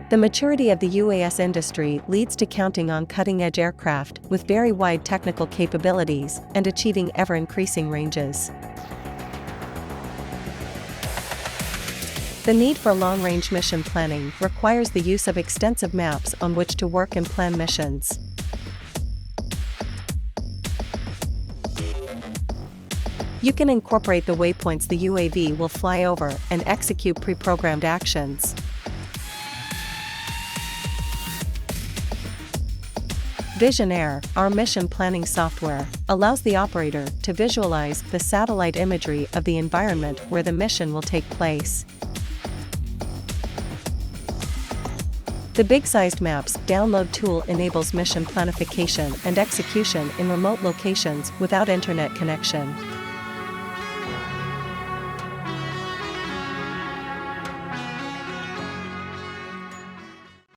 The maturity of the UAS industry leads to counting on cutting-edge aircraft with very wide technical capabilities and achieving ever-increasing ranges. The need for long-range mission planning requires the use of extensive maps on which to work and plan missions. You can incorporate the waypoints the UAV will fly over and execute pre-programmed actions. Visionaire, our mission planning software, allows the operator to visualize the satellite imagery of the environment where the mission will take place. The Big-Sized Maps download tool enables mission planification and execution in remote locations without internet connection.